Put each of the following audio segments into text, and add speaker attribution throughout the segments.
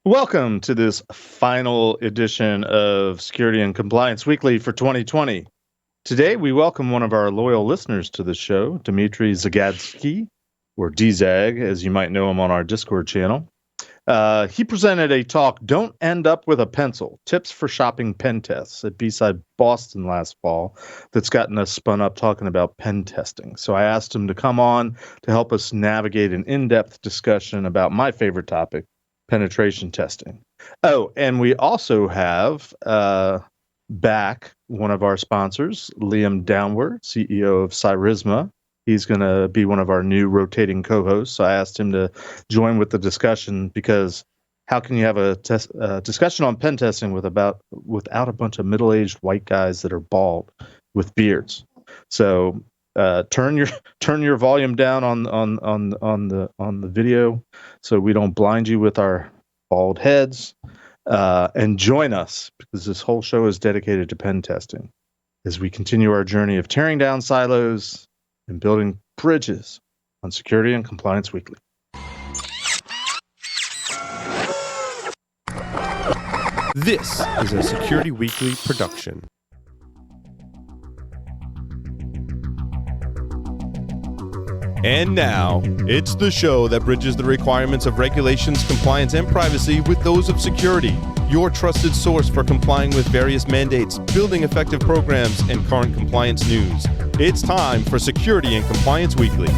Speaker 1: Welcome to this final edition of Security and Compliance Weekly for 2020. Today, we welcome one of our loyal listeners to the show, Dmitry Zagadsky, or DZAG, as you might know him on our Discord channel. He presented a talk, Don't End Up with a Pencil, Tips for Shopping Pen Tests at B-Side Boston last fall, that's gotten us spun up talking about pen testing. So I asked him to come on to help us navigate an in-depth discussion about my favorite topic, penetration testing. Oh, and we also have back one of our sponsors, Liam Downward, CEO of Cyrisma. He's going to be one of our new rotating co-hosts. So I asked him to join with the discussion because how can you have a discussion on pen testing without a bunch of middle-aged white guys that are bald with beards? So turn your volume down on the video so we don't blind you with our bald heads, and join us because this whole show is dedicated to pen testing as we continue our journey of tearing down silos and building bridges on Security and Compliance Weekly.
Speaker 2: This is a Security Weekly production. And now, it's the show that bridges the requirements of regulations, compliance, and privacy with those of security. Your trusted source for complying with various mandates, building effective programs, and current compliance news. It's time for Security and Compliance Weekly.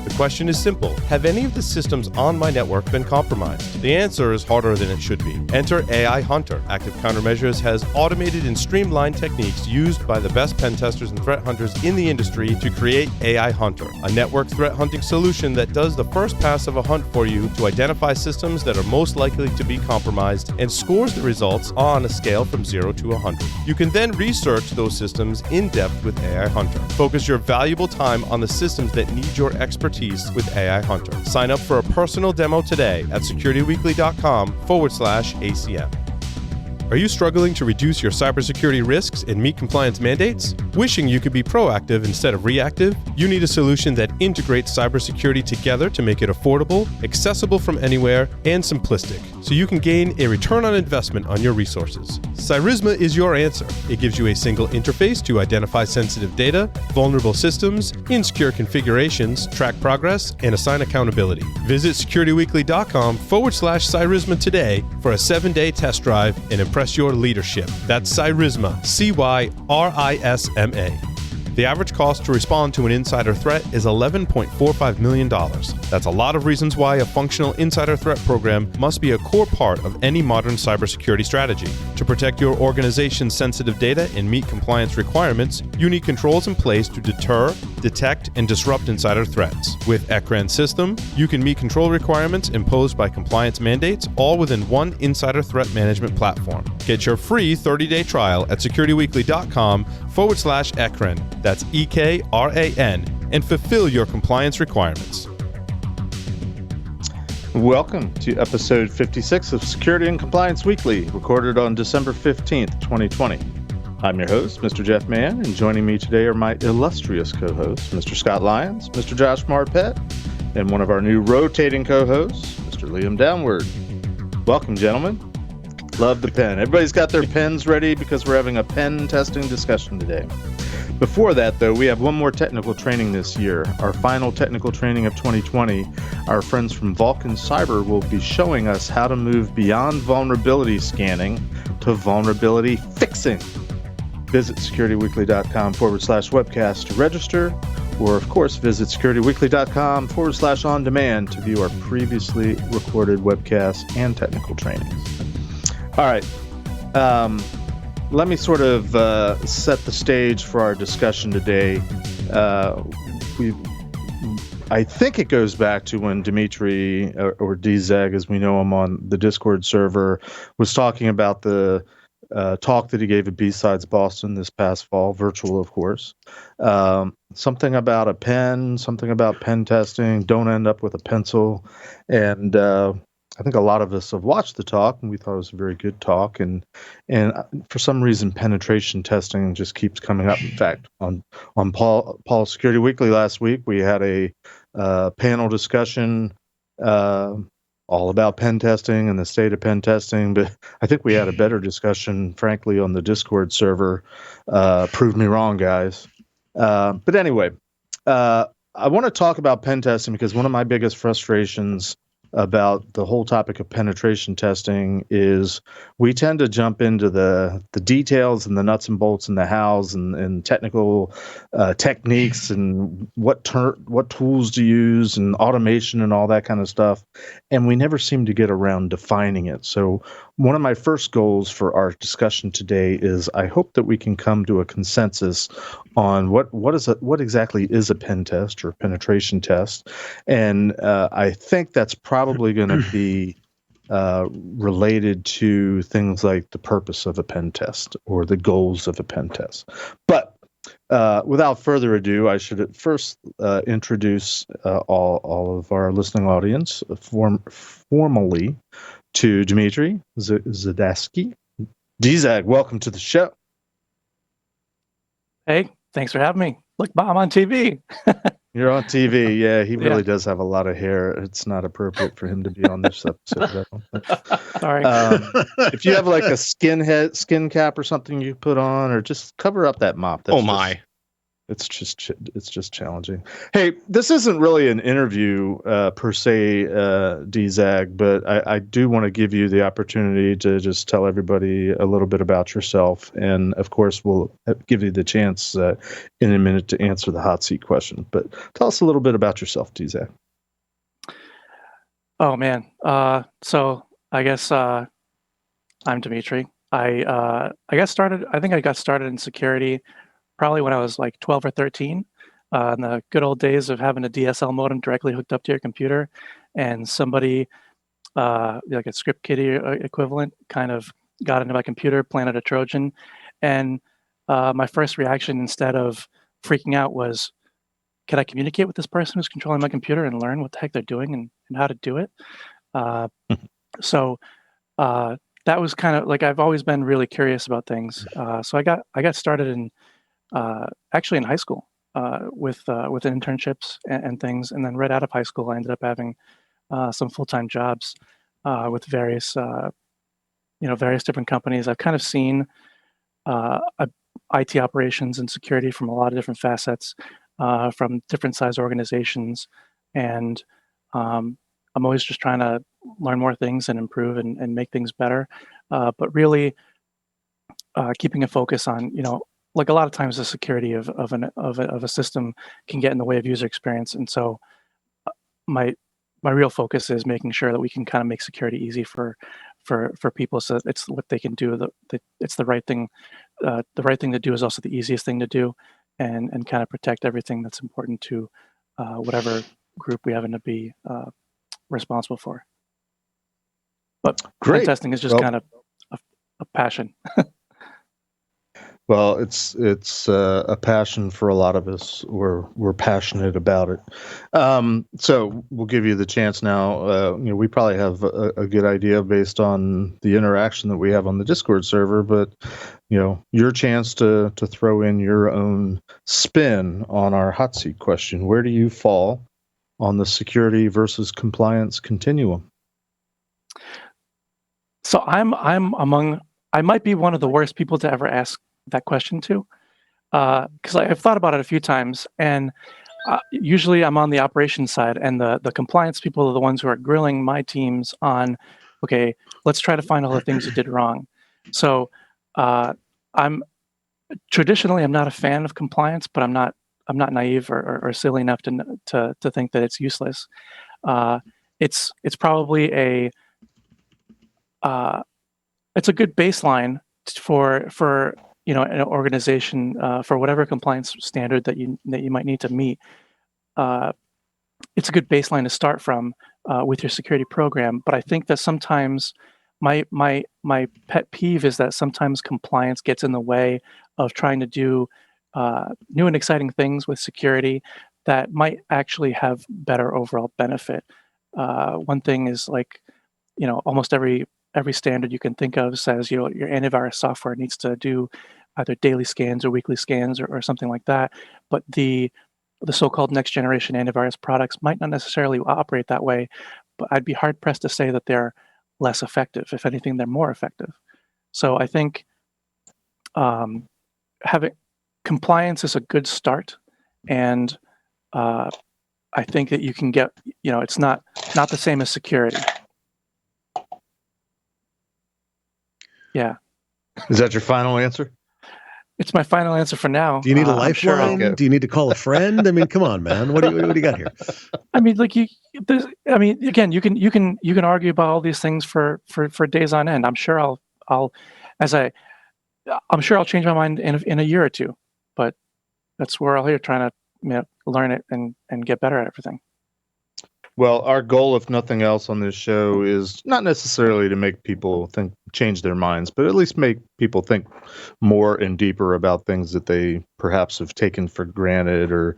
Speaker 2: The question is simple. Have any of the systems on my network been compromised? The answer is harder than it should be. Enter AI Hunter. Active Countermeasures has automated and streamlined techniques used by the best pen testers and threat hunters in the industry to create AI Hunter, a network threat hunting solution that does the first pass of a hunt for you to identify systems that are most likely to be compromised and scores the results on a scale from 0 to 100. You can then research those systems in depth with AI Hunter. Focus your valuable time on the systems that need your expertise with AI Hunter. Sign up for a personal demo today at securityweekly.com/ACM. Are you struggling to reduce your cybersecurity risks and meet compliance mandates? Wishing you could be proactive instead of reactive? You need a solution that integrates cybersecurity together to make it affordable, accessible from anywhere, and simplistic, so you can gain a return on investment on your resources. Cyrisma is your answer. It gives you a single interface to identify sensitive data, vulnerable systems, insecure configurations, track progress, and assign accountability. Visit securityweekly.com/Cyrisma today for a 7-day test drive and impress your leadership. That's Cyrisma, Cyrisma. The average cost to respond to an insider threat is $11.45 million. That's a lot of reasons why a functional insider threat program must be a core part of any modern cybersecurity strategy. To protect your organization's sensitive data and meet compliance requirements, you need controls in place to deter, detect, and disrupt insider threats. With EKRAN system, you can meet control requirements imposed by compliance mandates all within one insider threat management platform. Get your free 30-day trial at securityweekly.com/EKRAN. That's EKRAN, and fulfill your compliance requirements.
Speaker 1: Welcome to episode 56 of Security and Compliance Weekly, recorded on December 15th, 2020. I'm your host, Mr. Jeff Mann, and joining me today are my illustrious co-hosts, Mr. Scott Lyons, Mr. Josh Marpet, and one of our new rotating co-hosts, Mr. Liam Downward. Welcome, gentlemen. Love the pen. Everybody's got their pens ready because we're having a pen testing discussion today. Before that, though, we have one more technical training this year. Our final technical training of 2020. Our friends from Vulcan Cyber will be showing us how to move beyond vulnerability scanning to vulnerability fixing. Visit securityweekly.com/webcast to register, or of course visit securityweekly.com/on-demand to view our previously recorded webcasts and technical trainings. All right. Let me sort of set the stage for our discussion today. I think it goes back to when Dmitry, or DZAG as we know him on the Discord server, was talking about the talk that he gave at B-Sides Boston this past fall, virtual of course. Something about a pen, something about pen testing, don't end up with a pencil. And I think a lot of us have watched the talk, and we thought it was a very good talk. And for some reason, penetration testing just keeps coming up. In fact, on Paul's Security Weekly last week, we had a panel discussion all about pen testing and the state of pen testing, but I think we had a better discussion, frankly, on the Discord server. Prove me wrong, guys. But anyway, I want to talk about pen testing because one of my biggest frustrations about the whole topic of penetration testing is we tend to jump into the details and the nuts and bolts and the hows and technical techniques and what tools to use and automation and all that kind of stuff, and we never seem to get around defining it. So one of my first goals for our discussion today is I hope that we can come to a consensus on what exactly is a pen test or penetration test, and I think that's probably going to be related to things like the purpose of a pen test or the goals of a pen test. But without further ado, I should at first introduce all of our listening audience formally to Dmitry Zagadsky. Dzag, welcome to the show.
Speaker 3: Hey, thanks for having me. Look, I'm on TV.
Speaker 1: You're on TV. Yeah, he really does have a lot of hair. It's not appropriate for him to be on this episode.
Speaker 3: Sorry.
Speaker 1: If you have like a skin cap or something you put on, or just cover up that mop. That's it's just challenging. Hey, this isn't really an interview per se, Dzag, but I do want to give you the opportunity to just tell everybody a little bit about yourself, and of course we'll give you the chance in a minute to answer the hot seat question. But tell us a little bit about yourself, Dzag.
Speaker 3: Oh man. So I guess I'm Dmitry. I got started. I think I got started in security probably when I was like 12 or 13, in the good old days of having a DSL modem directly hooked up to your computer, and somebody, like a script kiddie equivalent, kind of got into my computer, planted a Trojan, and my first reaction, instead of freaking out, was, can I communicate with this person who's controlling my computer and learn what the heck they're doing and how to do it? So that was kind of like, I've always been really curious about things. So I got started in actually in high school with internships and things, and then right out of high school, I ended up having some full-time jobs with various different companies. I've kind of seen IT operations and security from a lot of different facets, from different size organizations, and I'm always just trying to learn more things and improve and make things better. But really keeping a focus on, like a lot of times the security of a system can get in the way of user experience, and so my real focus is making sure that we can kind of make security easy for people, so it's what they can do. It's the right thing. The right thing to do is also the easiest thing to do, and kind of protect everything that's important to whatever group we happen to be responsible for. But
Speaker 1: Great.
Speaker 3: pen testing is just kind of a passion.
Speaker 1: Well, it's a passion for a lot of us. We're passionate about it. So we'll give you the chance now. We probably have a good idea based on the interaction that we have on the Discord server, but your chance to throw in your own spin on our hot seat question. Where do you fall on the security versus compliance continuum?
Speaker 3: So I might be one of the worst people to ever ask that question to, because I've thought about it a few times, and usually I'm on the operations side, and the compliance people are the ones who are grilling my teams on, okay, let's try to find all the things you did wrong. So I'm not a fan of compliance, but I'm not naive or silly enough to think that it's useless. It's probably it's a good baseline for an organization, for whatever compliance standard that you might need to meet. It's a good baseline to start from with your security program. But I think that sometimes my pet peeve is that sometimes compliance gets in the way of trying to do new and exciting things with security that might actually have better overall benefit. One thing is, like, almost every standard you can think of says your antivirus software needs to do either daily scans or weekly scans or something like that. But the so-called next generation antivirus products might not necessarily operate that way. but I'd be hard pressed to say that they're less effective. If anything, they're more effective. So I think having compliance is a good start, and I think that you can get, it's not the same as security. Yeah.
Speaker 1: Is that your final answer?
Speaker 3: It's my final answer for now.
Speaker 4: Do you need a lifeline?
Speaker 1: Sure
Speaker 4: Do you need to call a friend? I mean, come on, man. What do you got here?
Speaker 3: I mean, like again, you can argue about all these things for days on end. I'm sure I'll change my mind in a year or two, but that's where I'll here trying to learn it and get better at everything.
Speaker 1: Well, our goal, if nothing else, on this show is not necessarily to make people change their minds, but at least make people think more and deeper about things that they perhaps have taken for granted, or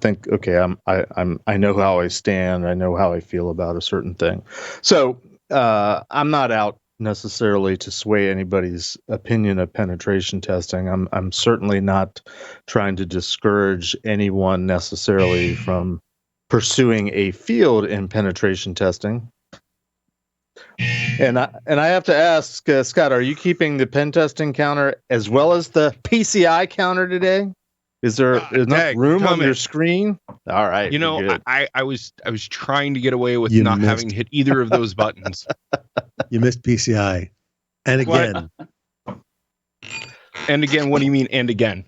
Speaker 1: think, okay, I know how I stand, I know how I feel about a certain thing. So I'm not out necessarily to sway anybody's opinion of penetration testing. I'm certainly not trying to discourage anyone necessarily from pursuing a field in penetration testing. And I have to ask, Scott, are you keeping the pen testing counter as well as the PCI counter today? Is there enough room on your screen? All right.
Speaker 5: I was trying to get away with not having to hit either of those buttons.
Speaker 4: You missed PCI. And again.
Speaker 5: What? And again, what do you mean, and again?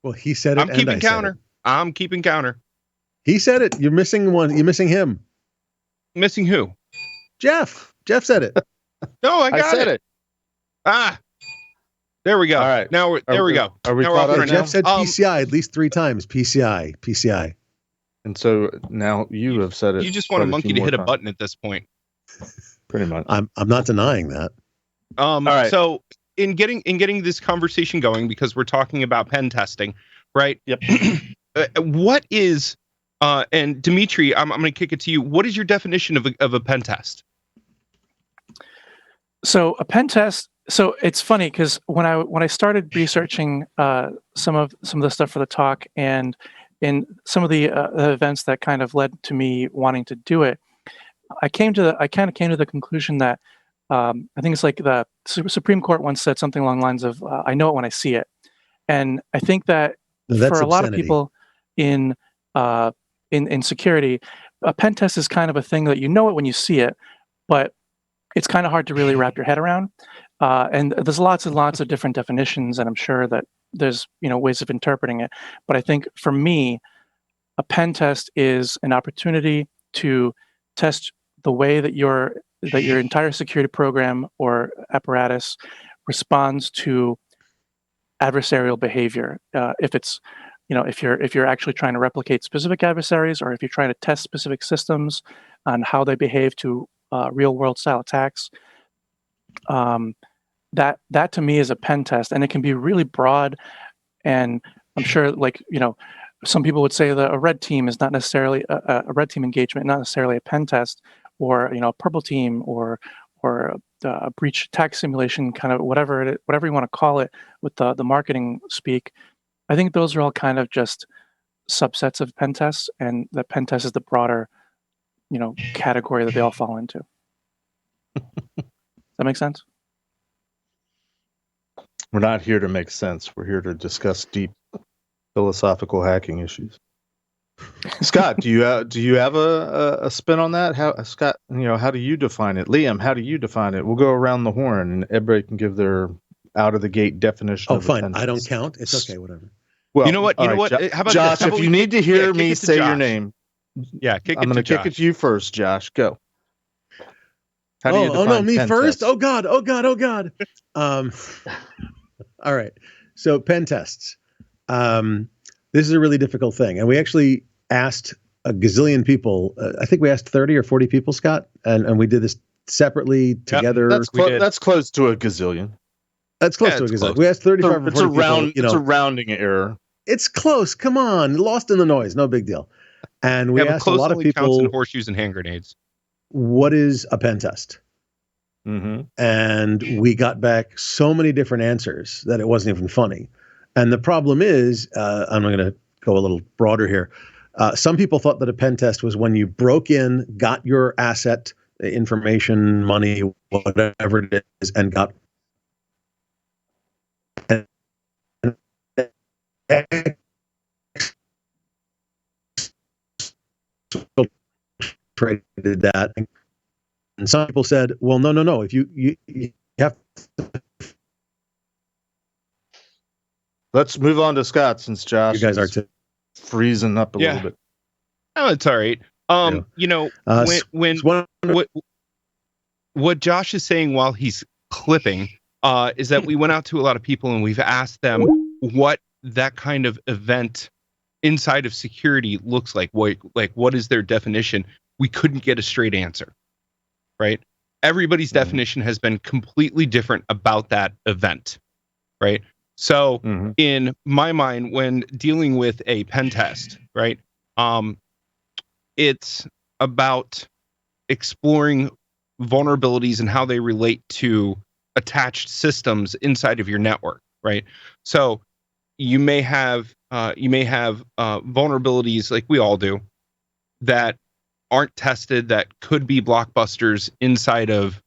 Speaker 4: Well, he said it.
Speaker 5: I'm keeping counter. I'm keeping counter.
Speaker 4: He said it. You're missing one. You're missing him.
Speaker 5: Missing who?
Speaker 4: Jeff. Jeff said it.
Speaker 5: No, I said it. There we go.
Speaker 1: All right.
Speaker 5: There we go.
Speaker 1: Are we
Speaker 5: now
Speaker 1: caught up?
Speaker 4: Jeff said PCI at least 3 times. PCI.
Speaker 1: And so now you have said it.
Speaker 5: You just want a monkey to hit a button at this point.
Speaker 1: Pretty much.
Speaker 4: I'm not denying that.
Speaker 5: All right. So in getting this conversation going, because we're talking about pen testing, right?
Speaker 1: Yep.
Speaker 5: What is and Dmitry, I'm going to kick it to you. What is your definition of a pen test?
Speaker 3: So a pen test. So it's funny because when I started researching some of the stuff for the talk, and in some of the events that kind of led to me wanting to do it, I kind of came to the conclusion that I think it's like the Supreme Court once said something along the lines of "I know it when I see it," and I think that for a lot of people in security, a pen test is kind of a thing that you know it when you see it, but it's kind of hard to really wrap your head around. And there's lots and lots of different definitions, and I'm sure that there's ways of interpreting it. But I think for me, a pen test is an opportunity to test the way that your entire security program or apparatus responds to adversarial behavior. If it's if you're actually trying to replicate specific adversaries, or if you're trying to test specific systems on how they behave to real world style attacks. That to me is a pen test, and it can be really broad. And I'm sure, some people would say that a red team is not necessarily a red team engagement, not necessarily a pen test, or a purple team, or a breach attack simulation, kind of whatever you want to call it with the marketing speak. I think those are all kind of just subsets of pen tests, and the pen test is the broader category that they all fall into. Does that make sense?
Speaker 1: We're not here to make sense. We're here to discuss deep philosophical hacking issues. Scott, do you have a spin on that? Scott, how do you define it? Liam, how do you define it? We'll go around the horn, and everybody can give their out of the gate definition.
Speaker 4: Oh, fine. I don't count. It's okay. Whatever.
Speaker 1: Well,
Speaker 5: you know what? How about
Speaker 1: Josh? If you need to hear me say your name,
Speaker 5: I'm going to
Speaker 1: kick it to you first, Josh. Go.
Speaker 4: How do you define me first? Test? Oh God. All right. So pen tests. This is a really difficult thing, and we actually asked a gazillion people. I think we asked 30 or 40 people, Scott, and we did this separately together.
Speaker 1: That's close to a gazillion.
Speaker 4: That's close to a gazillion. We asked 35 or 40 people.
Speaker 1: It's a rounding error.
Speaker 4: It's close. Come on, lost in the noise. No big deal. And we asked a lot of people.
Speaker 5: In horseshoes and hand grenades.
Speaker 4: What is a pen test?
Speaker 1: Mm-hmm.
Speaker 4: And we got back so many different answers that it wasn't even funny. And the problem is, I'm going to go a little broader here. Some people thought that a pen test was when you broke in, got your asset information, money, whatever it is, and got traded that. And some people said, well, no. If you have.
Speaker 1: Let's move on to Scott, since Josh
Speaker 4: You guys are
Speaker 1: is freezing up a little bit.
Speaker 5: Oh, it's all right. What Josh is saying while he's clipping is that we went out to a lot of people and we've asked them what that kind of event inside of security looks like. What is their definition? We couldn't get a straight answer, right? Everybody's definition has been completely different about that event, right? So in my mind, when dealing with a pen test, right, it's about exploring vulnerabilities and how they relate to attached systems inside of your network, right? So you may have vulnerabilities, like we all do, that aren't tested, that could be blockbusters inside of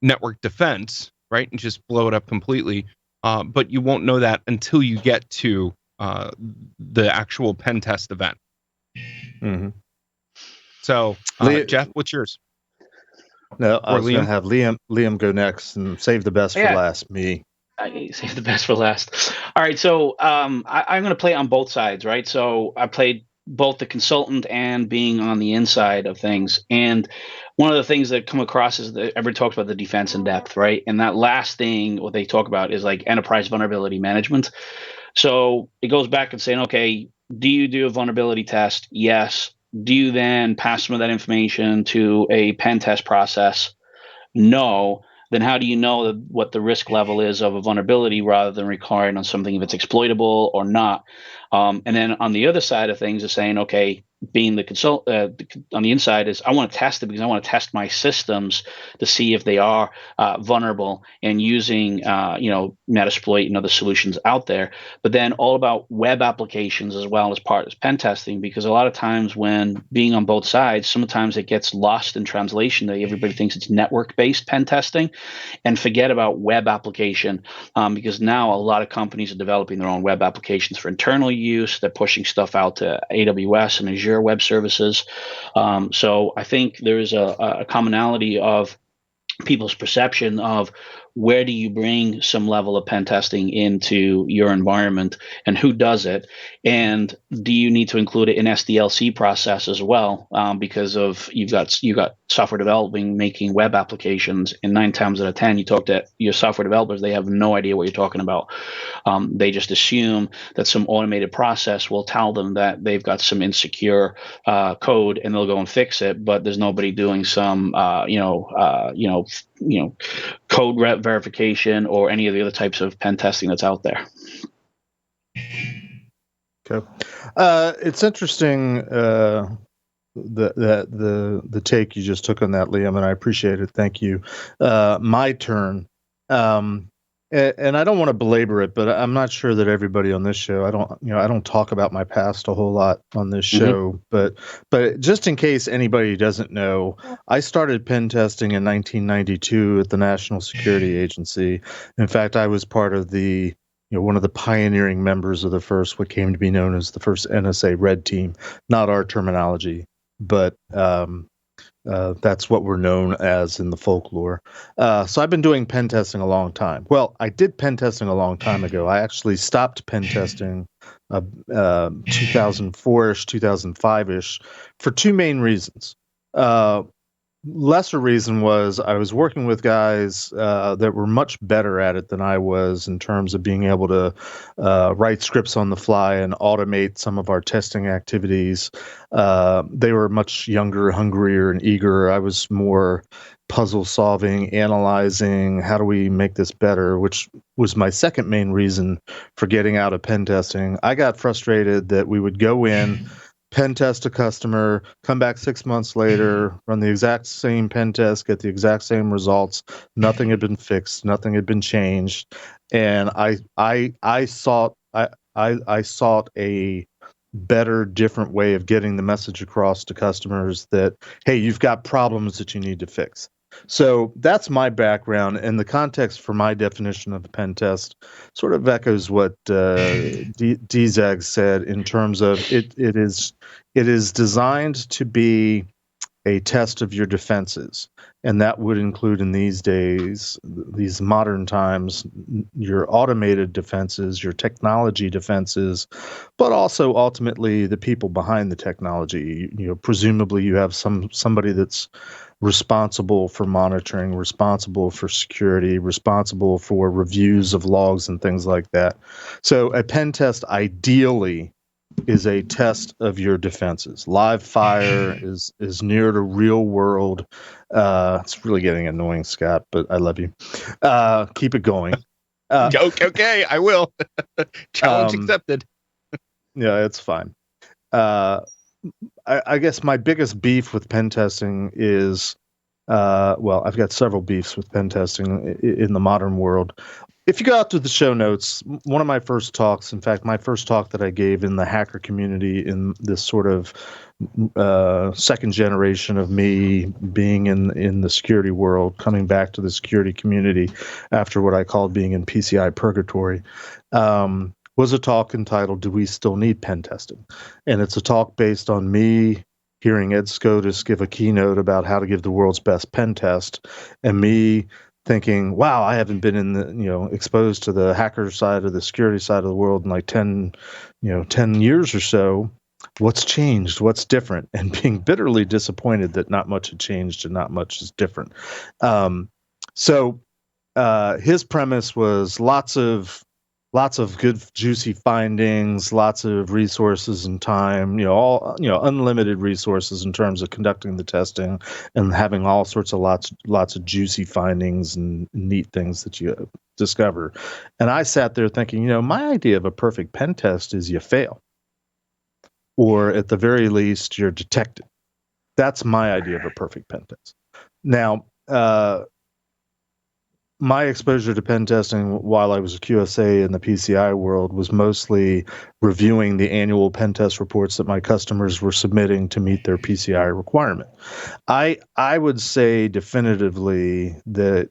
Speaker 5: network defense, right, and just blow it up completely. But you won't know that until you get to the actual pen test event. So, Jeff, what's yours?
Speaker 1: No, I was going to have Liam go next and save the best for last. Me.
Speaker 6: Save the best for last. All right, so I'm going to play on both sides, right? So I played both the consultant and being on the inside of things. And one of the things that come across is that everybody talks about the defense in depth, right? And that last thing, what they talk about is like enterprise vulnerability management. So it goes back and saying, okay, do you do a vulnerability test? Yes. Do you then pass some of that information to a pen test process? No. Then how do you know what the risk level is of a vulnerability rather than relying on something if it's exploitable or not? And then on the other side of things is saying, okay, being the consult on the inside is I want to test it because I want to test my systems to see if they are vulnerable, and using Metasploit and other solutions out there. But then all about web applications as well as part of pen testing, because a lot of times when being on both sides, sometimes it gets lost in translation. Everybody thinks it's network-based pen testing, and forget about web application, because now a lot of companies are developing their own web applications for internal use. They're pushing stuff out to AWS and Azure Web Services. So I think there's a commonality of people's perception of where do you bring some level of pen testing into your environment, and who does it, and do you need to include it in SDLC process as well, because of you got software developing making web applications, and 9 times out of 10 you talk to your software developers, they have no idea what you're talking about. They just assume that some automated process will tell them that they've got some insecure code and they'll go and fix it, but there's nobody doing some code verification or any of the other types of pen testing that's out there.
Speaker 1: Okay, it's interesting the take you just took on that, Liam, and I appreciate it. Thank you. My turn. And I don't want to belabor it, but I'm not sure that everybody on this show, I don't talk about my past a whole lot on this show, but just in case anybody doesn't know, I started pen testing in 1992 at the National Security Agency. In fact, I was part of one of the pioneering members of what came to be known as the first NSA Red Team, not our terminology, but that's what we're known as in the folklore. So I've been doing pen testing a long time. Well, I did pen testing a long time ago. I actually stopped pen testing 2004-ish, 2005-ish for 2 main reasons. Lesser reason was I was working with guys that were much better at it than I was in terms of being able to write scripts on the fly and automate some of our testing activities. They were much younger, hungrier, and eager. I was more puzzle solving, analyzing, how do we make this better, which was my second main reason for getting out of pen testing. I got frustrated that we would go in, pen test a customer, come back 6 months later, run the exact same pen test, get the exact same results. Nothing had been fixed, nothing had been changed, and I sought a better, different way of getting the message across to customers that, hey, you've got problems that you need to fix. So that's my background, and the context for my definition of a pen test sort of echoes what Dzag said in terms of it is designed to be a test of your defenses. And that would include, in these days, these modern times, your automated defenses, your technology defenses, but also ultimately the people behind the technology. Presumably you have somebody that's responsible for monitoring, responsible for security, responsible for reviews of logs and things like that. So a pen test ideally is a test of your defenses. Live fire is near to real world. It's really getting annoying, Scott, but I love you. Keep it going.
Speaker 5: Okay, I will. Challenge accepted.
Speaker 1: Yeah, it's fine. I guess my biggest beef with pen testing is, well, I've got several beefs with pen testing in the modern world. If you go out to the show notes, one of my first talks, in fact, my first talk that I gave in the hacker community in this sort of second generation of me being in the security world, coming back to the security community after what I called being in PCI purgatory, was a talk entitled, Do We Still Need Pen Testing? And it's a talk based on me hearing Ed Scotus give a keynote about how to give the world's best pen test, and me thinking, wow, I haven't been in the, exposed to the hacker side or the security side of the world in like 10 years or so. What's changed? What's different? And being bitterly disappointed that not much had changed and not much is different. So his premise was lots of good juicy findings, lots of resources and time, unlimited resources in terms of conducting the testing and having all sorts of lots of juicy findings and neat things that you discover. And I sat there thinking, my idea of a perfect pen test is you fail, or at the very least you're detected. That's my idea of a perfect pen test. Now, my exposure to pen testing while I was a QSA in the PCI world was mostly reviewing the annual pen test reports that my customers were submitting to meet their PCI requirement. I would say definitively that,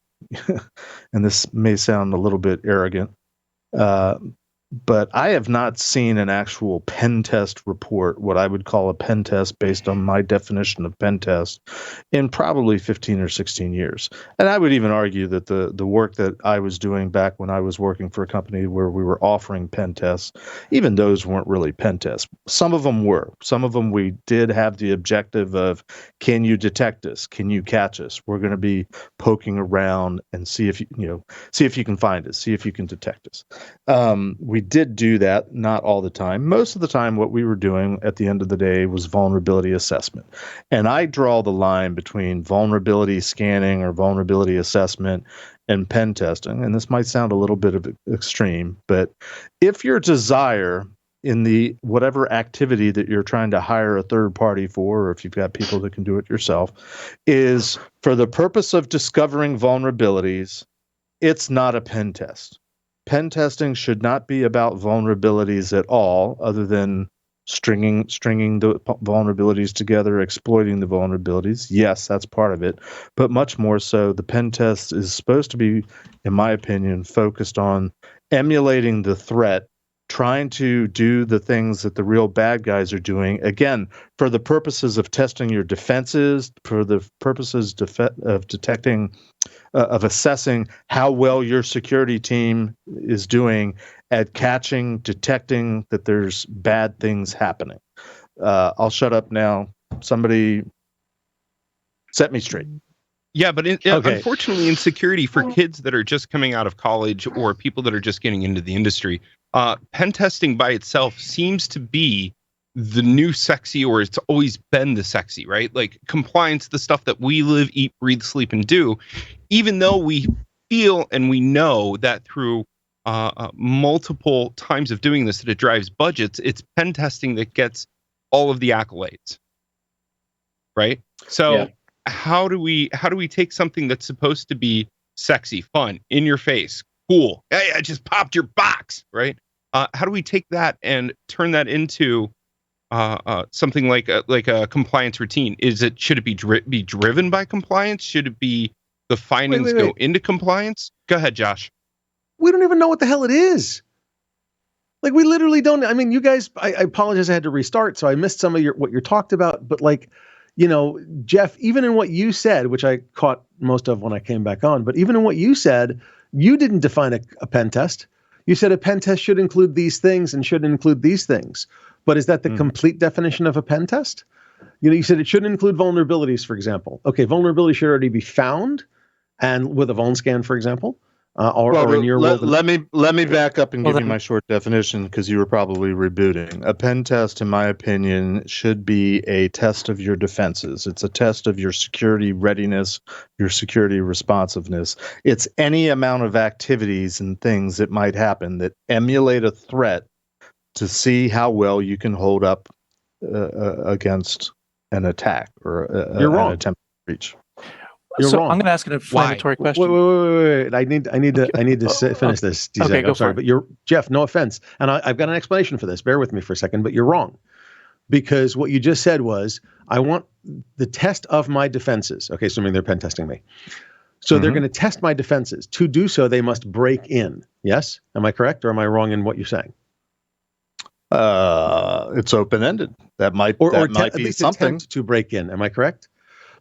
Speaker 1: and this may sound a little bit arrogant, but I have not seen an actual pen test report, what I would call a pen test based on my definition of pen test, in probably 15 or 16 years. And I would even argue that the work that I was doing back when I was working for a company where we were offering pen tests, even those weren't really pen tests. Some of them were. Some of them we did have the objective of, can you detect us? Can you catch us? We're going to be poking around and see if you can find us, see if you can detect us. We did do that, not all the time. Most of the time, what we were doing at the end of the day was vulnerability assessment. And I draw the line between vulnerability scanning or vulnerability assessment and pen testing. And this might sound a little bit of extreme, but if your desire in the whatever activity that you're trying to hire a third party for, or if you've got people that can do it yourself, is for the purpose of discovering vulnerabilities, it's not a pen test. Pen testing should not be about vulnerabilities at all, other than stringing the vulnerabilities together, exploiting the vulnerabilities. Yes, that's part of it. But much more so, the pen test is supposed to be, in my opinion, focused on emulating the threat, trying to do the things that the real bad guys are doing, again, for the purposes of testing your defenses, for the purposes of detecting, of assessing how well your security team is doing at catching, detecting that there's bad things happening. I'll shut up now. Somebody set me straight.
Speaker 5: Yeah, but
Speaker 4: Okay.
Speaker 5: Unfortunately, in security, for kids that are just coming out of college or people that are just getting into the industry, pen testing by itself seems to be the new sexy, or it's always been the sexy, right? Like compliance, the stuff that we live, eat, breathe, sleep, and do, even though we feel and we know that through multiple times of doing this that it drives budgets, it's pen testing that gets all of the accolades, right? So
Speaker 6: Yeah.
Speaker 5: how do we take something that's supposed to be sexy, fun, in your face, cool, hey, I just popped your box, right? How do we take that and turn that into something like a compliance routine? Should it be driven by compliance? Should it be the findings go into compliance? Go ahead, Josh.
Speaker 4: We don't even know what the hell it is. Like, we literally don't. I mean, you guys, I apologize, I had to restart, so I missed some of what you talked about. But like, Jeff, even in what you said, which I caught most of when I came back on, but even in what you said, you didn't define a pen test. You said a pen test should include these things and should include these things. But is that the complete definition of a pen test? You said it shouldn't include vulnerabilities, for example. Okay, vulnerability should already be found, and with a vuln scan, for example. Or in your world.
Speaker 1: Let me back up and give you my short definition, because you were probably rebooting. A pen test, in my opinion, should be a test of your defenses. It's a test of your security readiness, your security responsiveness. It's any amount of activities and things that might happen that emulate a threat to see how well you can hold up against an attack or an attempt to breach.
Speaker 4: You're wrong.
Speaker 3: I'm going to ask an inflammatory question.
Speaker 4: Wait. I need to finish this.
Speaker 3: Okay,
Speaker 4: I'm sorry, but you're Jeff. No offense, and I've got an explanation for this. Bear with me for a second, but you're wrong, because what you just said was, I want the test of my defenses. Okay, assuming they're pen testing me, so they're going to test my defenses. To do so, they must break in. Yes, am I correct, or am I wrong in what you're saying?
Speaker 1: It's open-ended. That might be something
Speaker 4: to break in. Am I correct?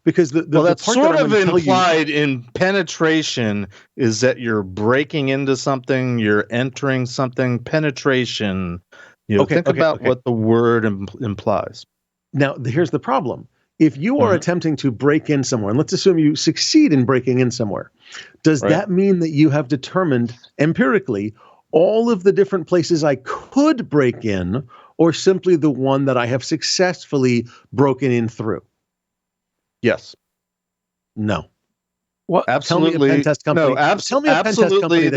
Speaker 4: Because
Speaker 1: that's sort of implied in penetration is that you're breaking into something, you're entering something. Penetration, think about what the word implies.
Speaker 4: Now, here's the problem. If you are attempting to break in somewhere, and let's assume you succeed in breaking in somewhere, does that mean that you have determined empirically all of the different places I could break in, or simply the one that I have successfully broken in through?
Speaker 1: Yes.
Speaker 4: No.
Speaker 1: What? Absolutely.
Speaker 4: Tell me a pen test company.
Speaker 1: No, absolutely.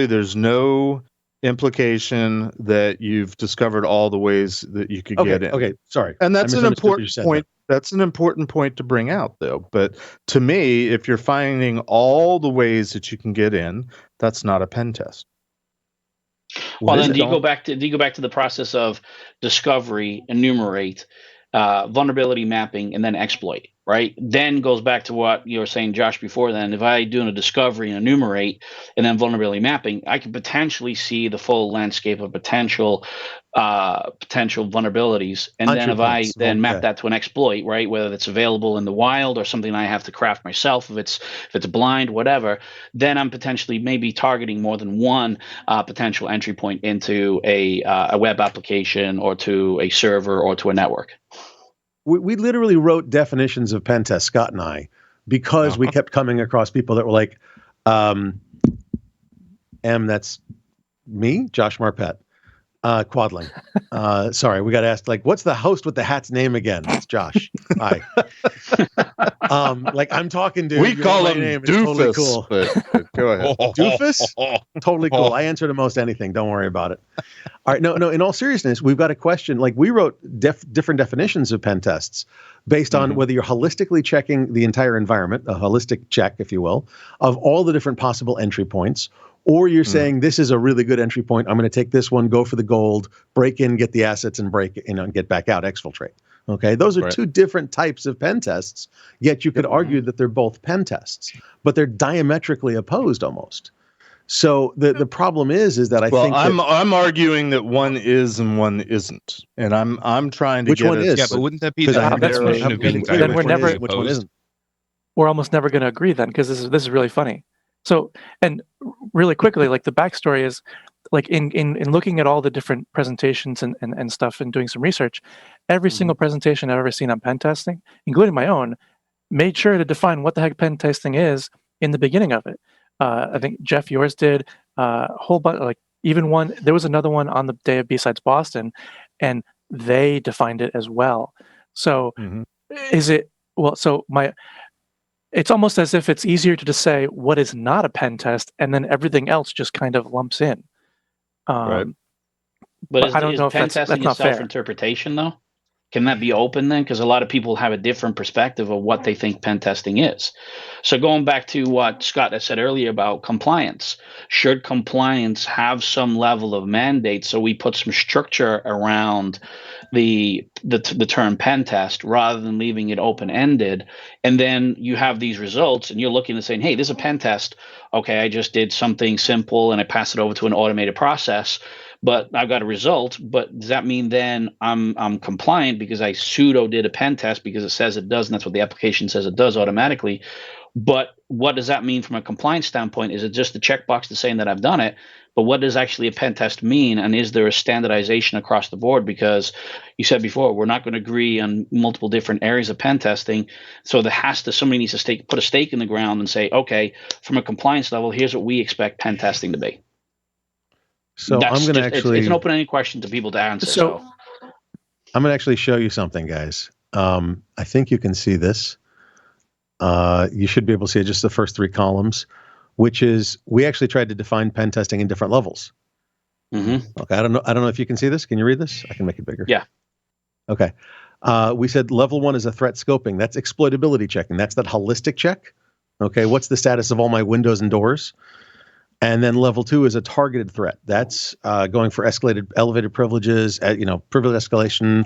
Speaker 1: There's no implication that you've discovered all the ways that you could get in.
Speaker 4: Okay, sorry.
Speaker 1: And that's an important point. That's an important point to bring out, though. But to me, if you're finding all the ways that you can get in, that's not a pen test.
Speaker 6: Well, then do you go back to the process of discovery, enumerate, vulnerability mapping, and then exploit, right? Then goes back to what you were saying, Josh, before then. If I do a discovery and enumerate and then vulnerability mapping, I could potentially see the full landscape of potential vulnerabilities. And then if I map that to an exploit, right, whether it's available in the wild or something I have to craft myself, if it's blind, whatever, then I'm potentially maybe targeting more than one potential entry point into a web application or to a server or to a network.
Speaker 4: We literally wrote definitions of pen tests, Scott and I, because we kept coming across people that were like, that's me, Josh Marpet, Quadling. Sorry, we got asked, like, what's the host with the hat's name again? It's Josh. Hi. I'm talking to
Speaker 1: we call him
Speaker 4: name.
Speaker 1: Doofus.
Speaker 4: It's totally cool.
Speaker 1: But go ahead.
Speaker 4: Doofus? Totally cool. I answer to most anything. Don't worry about it. All right. No, in all seriousness, we've got a question. Like, we wrote different definitions of pen tests based on whether you're holistically checking the entire environment, a holistic check, if you will, of all the different possible entry points, or you're saying this is a really good entry point. I'm going to take this one, go for the gold, break in, get the assets, and and get back out, exfiltrate. Okay, those are two different types of pen tests, yet you could argue that they're both pen tests, but they're diametrically opposed almost. So the problem is that I think
Speaker 1: I'm arguing that one is and one isn't, and I'm trying to
Speaker 4: which
Speaker 1: get
Speaker 4: one is?
Speaker 5: Yeah, but wouldn't that be the definition of being diametrically
Speaker 3: which one isn't? We're almost never going to agree then, because this is really funny. So, and really quickly, like, the backstory is, like, in looking at all the different presentations and stuff and doing some research, every single presentation I've ever seen on pen testing, including my own, made sure to define what the heck pen testing is in the beginning of it. I think Jeff, yours did a whole bunch, like, even one, there was another one on the day of B-Sides Boston, and they defined it as well. So it's almost as if it's easier to just say what is not a pen test, and then everything else just kind of lumps in.
Speaker 6: But I don't know if pen testing is self-interpretation, though? Can that be open then? Because a lot of people have a different perspective of what they think pen testing is. So going back to what Scott had said earlier about compliance, should compliance have some level of mandate? So we put some structure around the term pen test rather than leaving it open ended, and then you have these results, and you're looking and saying, "Hey, this is a pen test. Okay, I just did something simple and I passed it over to an automated process." But I've got a result. But does that mean then I'm compliant because I pseudo did a pen test because it says it does, and that's what the application says it does automatically? But what does that mean from a compliance standpoint? Is it just a checkbox to saying that I've done it? But what does actually a pen test mean? And is there a standardization across the board? Because you said before, we're not going to agree on multiple different areas of pen testing. So somebody needs to put a stake in the ground and say, okay, from a compliance level, here's what we expect pen testing to be.
Speaker 4: So I'm going to actually,
Speaker 6: it's an open-ended question to people to answer. So
Speaker 4: I'm going to actually show you something, guys. I think you can see this. You should be able to see just the first 3 columns, which is we actually tried to define pen testing in different levels.
Speaker 6: Mm-hmm.
Speaker 4: Okay, I don't know if you can see this. Can you read this? I can make it bigger.
Speaker 6: Yeah.
Speaker 4: Okay. We said level 1 is a threat scoping. That's exploitability checking. That's that holistic check. Okay, what's the status of all my windows and doors? And then level 2 is a targeted threat. That's going for elevated privileges, privilege escalation.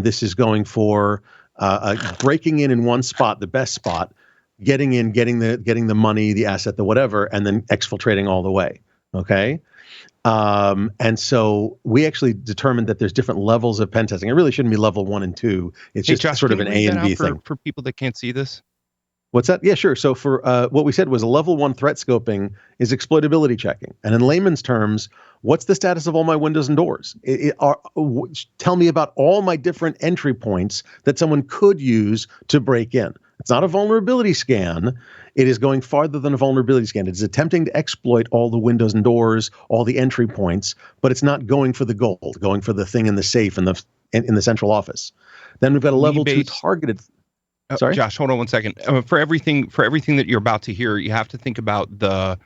Speaker 4: This is going for breaking in one spot, the best spot, getting in, getting the money, the asset, the whatever, and then exfiltrating all the way. Okay. And so we actually determined that there's different levels of pen testing. It really shouldn't be level 1 and 2. It's just
Speaker 5: Josh,
Speaker 4: sort of an A and B thing.
Speaker 5: For people that can't see this.
Speaker 4: What's that? Yeah, sure. So for what we said was a level 1 threat scoping is exploitability checking. And in layman's terms, what's the status of all my windows and doors? Tell me about all my different entry points that someone could use to break in. It's not a vulnerability scan. It is going farther than a vulnerability scan. It's attempting to exploit all the windows and doors, all the entry points, but it's not going for the gold, going for the thing in the safe in the central office. Then we've got a level 2 targeted. Sorry,
Speaker 5: Josh, hold on one second. For everything that you're about to hear, you have to think about the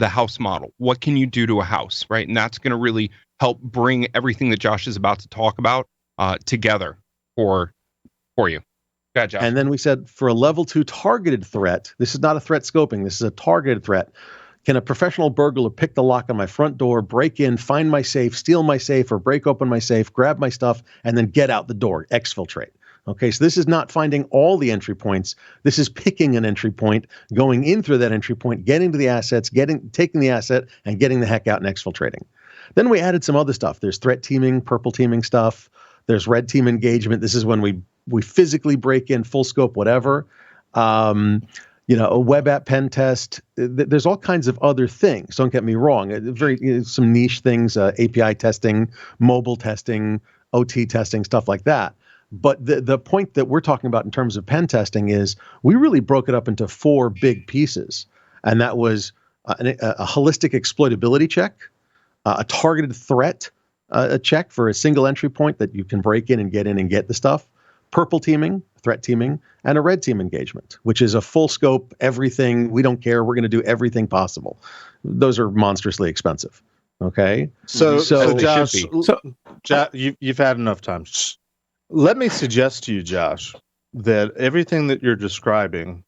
Speaker 5: house model. What can you do to a house, right? And that's going to really help bring everything that Josh is about to talk about together for you. Go ahead, Josh.
Speaker 4: And then we said for a level 2 targeted threat, this is not a threat scoping. This is a targeted threat. Can a professional burglar pick the lock on my front door, break in, find my safe, steal my safe, or break open my safe, grab my stuff, and then get out the door, exfiltrate? Okay, so this is not finding all the entry points. This is picking an entry point, going in through that entry point, getting to the assets, taking the asset, and getting the heck out and exfiltrating. Then we added some other stuff. There's threat teaming, purple teaming stuff. There's red team engagement. This is when we physically break in, full scope, whatever. A web app pen test. There's all kinds of other things. Don't get me wrong. Some niche things, API testing, mobile testing, OT testing, stuff like that. But the point that we're talking about in terms of pen testing is we really broke it up into 4 big pieces. And that was a holistic exploitability check, a targeted threat a check for a single entry point that you can break in and get the stuff, purple teaming, threat teaming, and a red team engagement, which is a full scope, everything. We don't care. We're going to do everything possible. Those are monstrously expensive. Okay.
Speaker 1: So Josh, you've had enough time. Let me suggest to you, Josh, that everything that you're describing,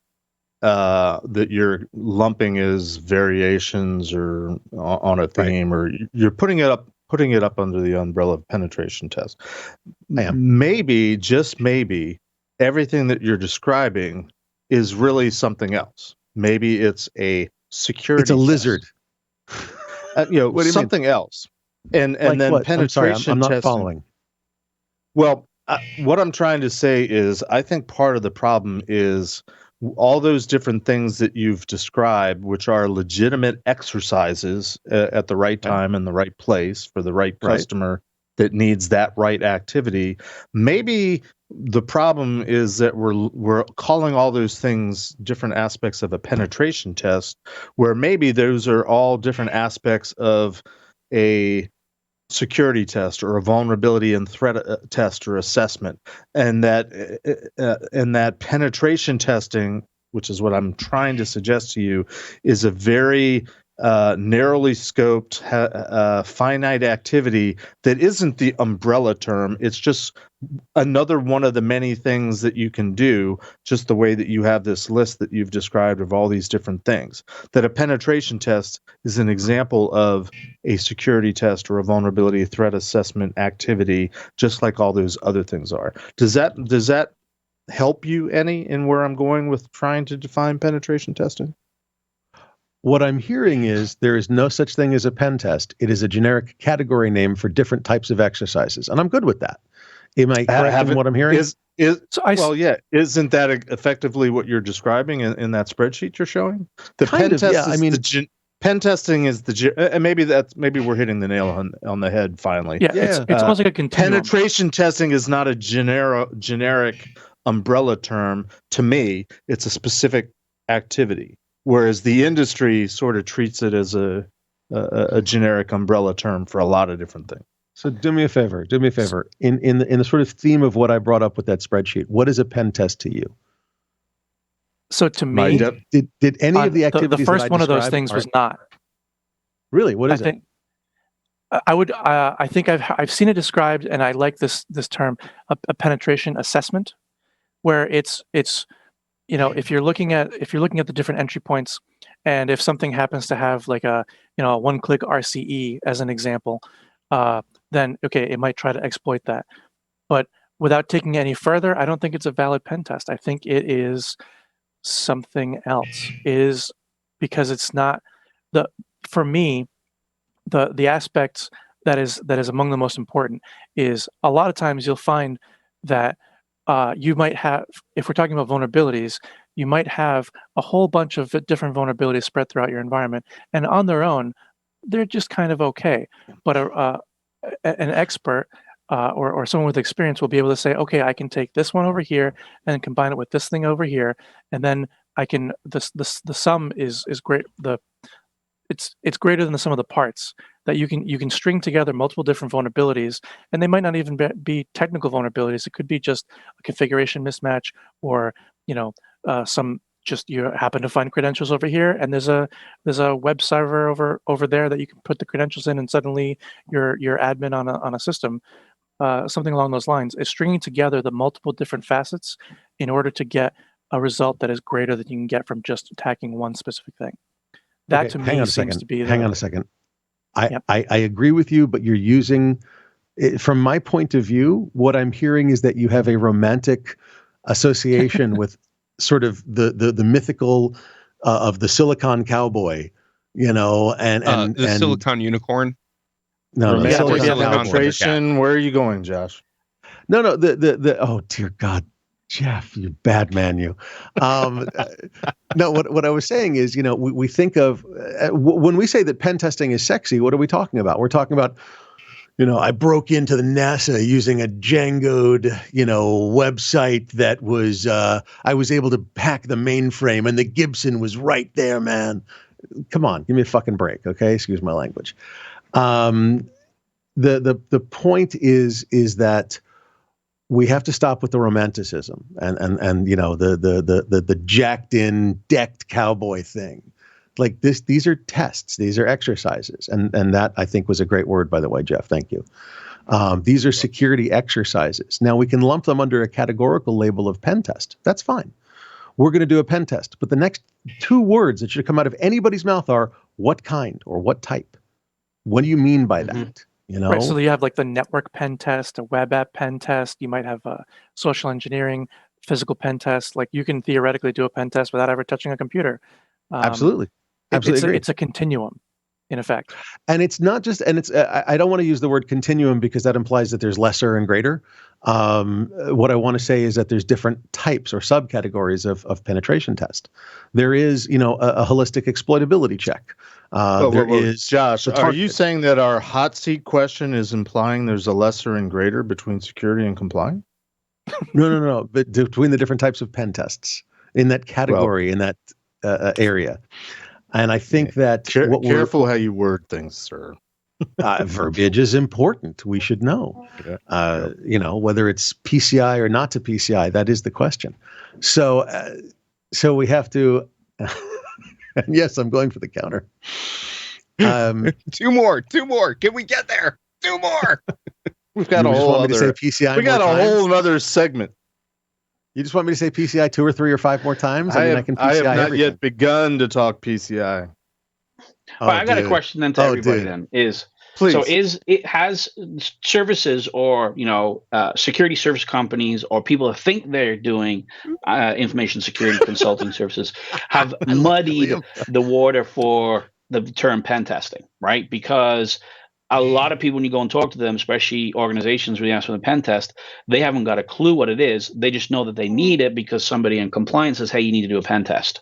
Speaker 1: that you're lumping as variations or on a theme, or you're putting it up under the umbrella of penetration test. Maybe, just maybe, everything that you're describing is really something else. Maybe it's a security.
Speaker 4: It's a lizard.
Speaker 1: Something else. And then
Speaker 4: what?
Speaker 1: penetration
Speaker 4: I'm not
Speaker 1: testing.
Speaker 4: Following.
Speaker 1: Well, what I'm trying to say is I think part of the problem is all those different things that you've described, which are legitimate exercises at the right time and the right place for the right customer that needs that right activity. Maybe the problem is that we're calling all those things different aspects of a penetration test, where maybe those are all different aspects of a security test or a vulnerability and threat test or assessment, and that penetration testing, which is what I'm trying to suggest to you, is a very narrowly scoped, finite activity that isn't the umbrella term. It's just another one of the many things that you can do, just the way that you have this list that you've described of all these different things. That a penetration test is an example of a security test or a vulnerability threat assessment activity, just like all those other things are. Does that help you any in where I'm going with trying to define penetration testing?
Speaker 4: What I'm hearing is there is no such thing as a pen test. It is a generic category name for different types of exercises, and I'm good with that. Am I correct in what I'm hearing?
Speaker 1: Isn't that effectively what you're describing in that spreadsheet you're showing? Pen testing is and maybe we're hitting the nail on the head finally.
Speaker 3: Yeah, it's almost like a continuum.
Speaker 1: Penetration testing is not a generic umbrella term. To me, it's a specific activity, whereas the industry sort of treats it as a generic umbrella term for a lot of different things.
Speaker 4: So do me a favor. In the sort of theme of what I brought up with that spreadsheet, what is a pen test to you?
Speaker 3: So to me,
Speaker 4: did any of the activities
Speaker 3: the first one of those things was not.
Speaker 4: Really? What is it?
Speaker 3: I think I've seen it described, and I like this term, a penetration assessment, where it's if you're looking at the different entry points, and if something happens to have like a one-click RCE as an example, then okay, it might try to exploit that. But without taking any further, I don't think it's a valid pen test. I think it is something else. It is because it's not for me, the aspects that is among the most important is a lot of times you'll find that you might have, if we're talking about vulnerabilities, you might have a whole bunch of different vulnerabilities spread throughout your environment, and on their own, they're just kind of okay. But an expert or someone with experience will be able to say, okay, I can take this one over here and combine it with this thing over here, and then I can the sum is great. It's greater than the sum of the parts, that you can string together multiple different vulnerabilities, and they might not even be technical vulnerabilities. It could be just a configuration mismatch, or some just you happen to find credentials over here, and there's a web server over there that you can put the credentials in, and suddenly you're admin on a system. Something along those lines is stringing together the multiple different facets in order to get a result that is greater than you can get from just attacking one specific thing. That to me seems to be.
Speaker 4: Hang on a second. I agree with you, but you're using, from my point of view, what I'm hearing is that you have a romantic association with sort of the mythical of the Silicon Cowboy, and
Speaker 5: the Silicon Unicorn.
Speaker 4: No,
Speaker 1: penetration. Where are you going, Josh?
Speaker 4: No, oh dear God, Jeff, you bad man, you. No, what I was saying is, we think of when we say that pen testing is sexy, what are we talking about? We're talking about, I broke into the NASA using a Django'd, website that was, I was able to hack the mainframe, and the Gibson was right there, man. Come on, give me a fucking break, okay? Excuse my language. The point is that we have to stop with the romanticism and the jacked in, decked cowboy thing. Like this, these are tests, these are exercises, and that I think was a great word, by the way, Jeff. Thank you. These are security exercises. Now we can lump them under a categorical label of pen test. That's fine. We're going to do a pen test, but the next two words that should come out of anybody's mouth are what kind or what type. What do you mean by that?
Speaker 3: Right, so you have like the network pen test, a web app pen test. You might have a social engineering, physical pen test. Like you can theoretically do a pen test without ever touching a computer.
Speaker 4: Absolutely.
Speaker 3: It's a continuum, in effect.
Speaker 4: And it's not just, and it's, I don't want to use the word continuum because that implies that there's lesser and greater. What I want to say is that there's different types or subcategories of penetration test. There is, a holistic exploitability check.
Speaker 1: Josh, are you saying that our hot seat question is implying there's a lesser and greater between security and compliance?
Speaker 4: No. But between the different types of pen tests in that category, in that area. And I think that
Speaker 1: careful how you word things, sir.
Speaker 4: Verbiage is important. We should know, whether it's PCI or not to PCI. That is the question. So we have to. Yes, I'm going for the counter.
Speaker 5: Two more. Can we get there? Two more.
Speaker 1: We've got
Speaker 4: You
Speaker 1: a
Speaker 4: just
Speaker 1: whole
Speaker 4: want me to
Speaker 1: other.
Speaker 4: say PCI
Speaker 1: We got
Speaker 4: more
Speaker 1: a
Speaker 4: times?
Speaker 1: whole other segment.
Speaker 4: You just want me to say PCI 2 or 3 or 5 more times?
Speaker 1: I
Speaker 4: I can PCI
Speaker 1: have not
Speaker 4: everything.
Speaker 1: yet begun to talk PCI.
Speaker 6: But I got a question then to everybody.
Speaker 4: dude.
Speaker 6: Then is
Speaker 1: Please.
Speaker 6: so it has services or security service companies or people that think they're doing information security consulting services have muddied the water for the term pen testing, right? Because a lot of people, when you go and talk to them, especially organizations, when you ask for the pen test, they haven't got a clue what it is. They just know that they need it because somebody in compliance says, "Hey, you need to do a pen test."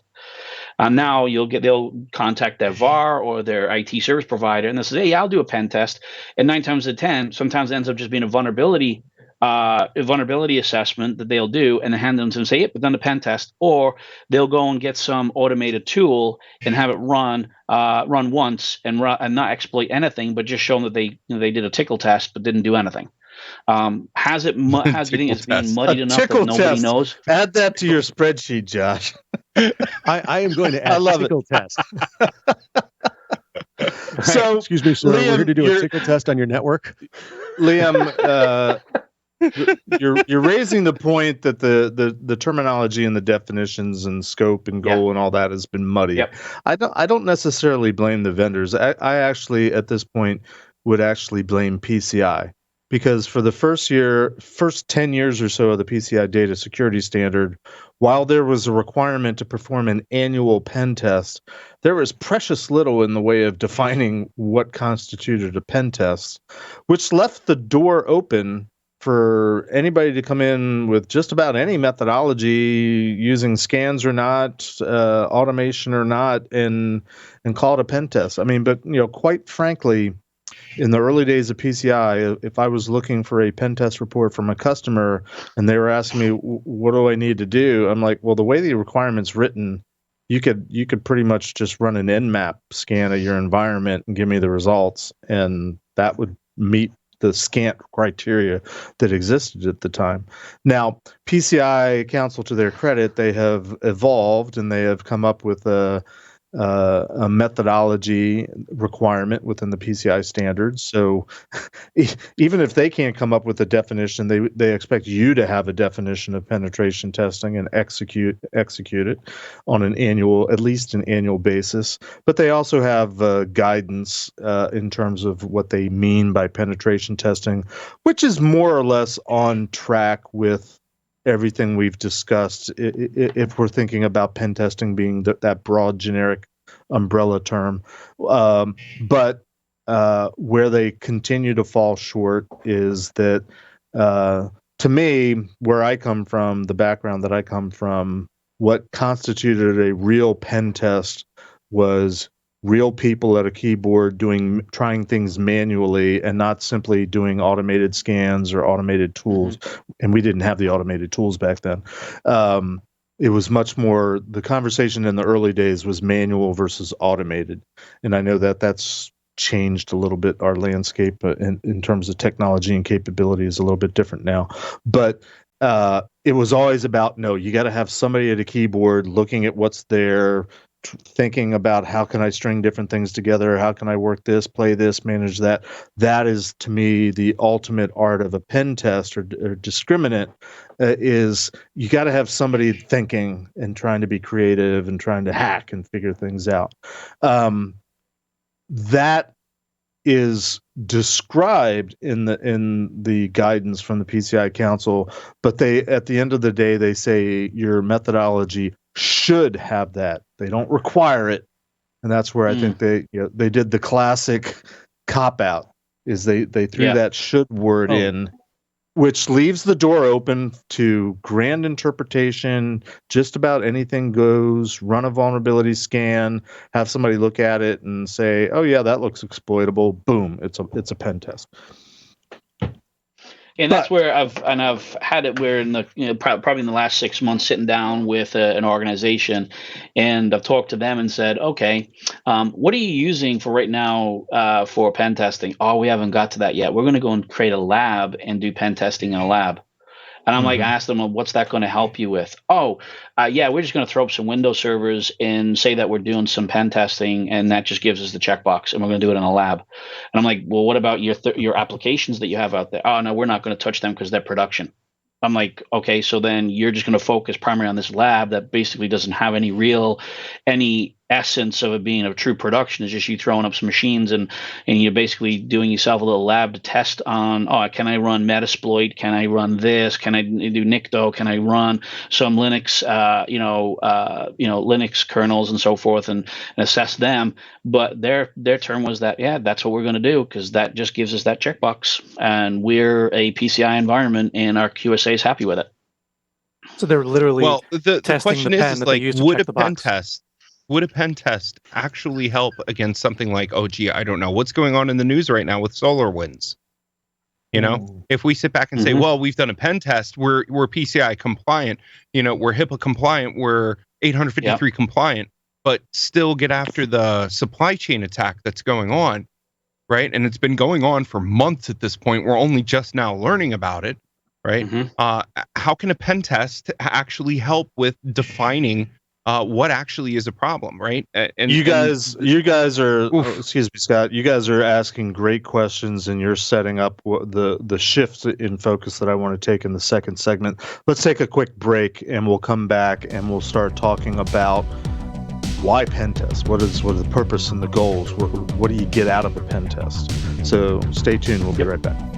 Speaker 6: Now they'll contact their VAR or their IT service provider, and they'll say, "Hey, I'll do a pen test." And 9 times out of 10, sometimes it ends up just being a vulnerability assessment that they'll do, and they hand them to them and say, "Yep, we've done the pen test." Or they'll go and get some automated tool and have it run once and not exploit anything, but just show them that they did a tickle test but didn't do anything. Do you think it's being muddied enough that nobody knows?
Speaker 1: Add that to your spreadsheet, Josh.
Speaker 4: I am going to add tickle test.
Speaker 1: So,
Speaker 4: excuse me, sir.
Speaker 1: Liam,
Speaker 4: we're here to do a tickle test on your network.
Speaker 1: Liam, you're raising the point that the terminology and the definitions and scope and goal and all that has been muddy.
Speaker 6: Yep.
Speaker 1: I don't necessarily blame the vendors. I actually at this point would actually blame PCI, because for the first 10 years or so of the PCI data security standard, while there was a requirement to perform an annual pen test, there was precious little in the way of defining what constituted a pen test, which left the door open for anybody to come in with just about any methodology, using scans or not, automation or not, and call it a pen test. I mean, but quite frankly, in the early days of PCI, if I was looking for a pen test report from a customer and they were asking me, what do I need to do? I'm like, well, the way the requirement's written, you could pretty much just run an Nmap scan of your environment and give me the results, and that would meet the scant criteria that existed at the time. Now, PCI Council, to their credit, they have evolved and they have come up with a methodology requirement within the PCI standards. So even if they can't come up with a definition, they expect you to have a definition of penetration testing and execute it on at least an annual basis. But they also have guidance in terms of what they mean by penetration testing, which is more or less on track with everything we've discussed, if we're thinking about pen testing being that broad generic umbrella term. But where they continue to fall short is that, to me, where I come from, the background that I come from, what constituted a real pen test was real people at a keyboard trying things manually and not simply doing automated scans or automated tools. And we didn't have the automated tools back then. It was much more, the conversation in the early days was manual versus automated. And I know that that's changed a little bit. Our landscape in terms of technology and capability is a little bit different now. But it was always about, no, you got to have somebody at a keyboard looking at what's there, thinking about how can I string different things together, how can I work this, play this, manage that. That is, to me, the ultimate art of a pen test or discriminant, is you got to have somebody thinking and trying to be creative and trying to hack and figure things out. That is described in the guidance from the PCI Council, but at the end of the day, they say your methodology should have that. They don't require it, and that's where I think they did the classic cop out. Is they threw that should word in, which leaves the door open to grand interpretation. Just about anything goes. Run a vulnerability scan, have somebody look at it and say, "Oh yeah, that looks exploitable." Boom! It's a pen test.
Speaker 6: And that's where I've had it where in the probably in the last 6 months, sitting down with an organization, and I've talked to them and said, okay, what are you using for right now for pen testing? Oh, we haven't got to that yet. We're going to go and create a lab and do pen testing in a lab. And I'm like, I asked them, well, what's that going to help you with? Oh, yeah, we're just going to throw up some Windows servers and say that we're doing some pen testing, and that just gives us the checkbox, and we're going to do it in a lab. And I'm like, well, what about your applications that you have out there? Oh, no, we're not going to touch them because they're production. I'm like, okay, so then you're just going to focus primarily on this lab that basically doesn't have any essence of it being a true production. It's just you throwing up some machines and you're basically doing yourself a little lab to test on, can I run Metasploit? Can I run this? Can I do Nikto? Can I run some Linux, Linux kernels and so forth and assess them? But their term was that, yeah, that's what we're going to do because that just gives us that checkbox, and we're a PCI environment and our QSA is happy with it.
Speaker 3: So they're literally
Speaker 6: the
Speaker 3: testing the pen that they use to check the box.
Speaker 5: Would a pen test actually help against something like, I don't know what's going on in the news right now with SolarWinds? If we sit back and say, well, we've done a pen test, we're PCI compliant, we're HIPAA compliant, we're 853 compliant, but still get after the supply chain attack that's going on, right? And it's been going on for months at this point. We're only just now learning about it, right? How can a pen test actually help with defining what actually is a problem, right? And
Speaker 1: you guys are, excuse me, Scott. You guys are asking great questions, and you're setting up the shift in focus that I want to take in the second segment. Let's take a quick break, and we'll come back and we'll start talking about why pen test. What are the purpose and the goals? What do you get out of a pen test? So stay tuned. We'll be right back.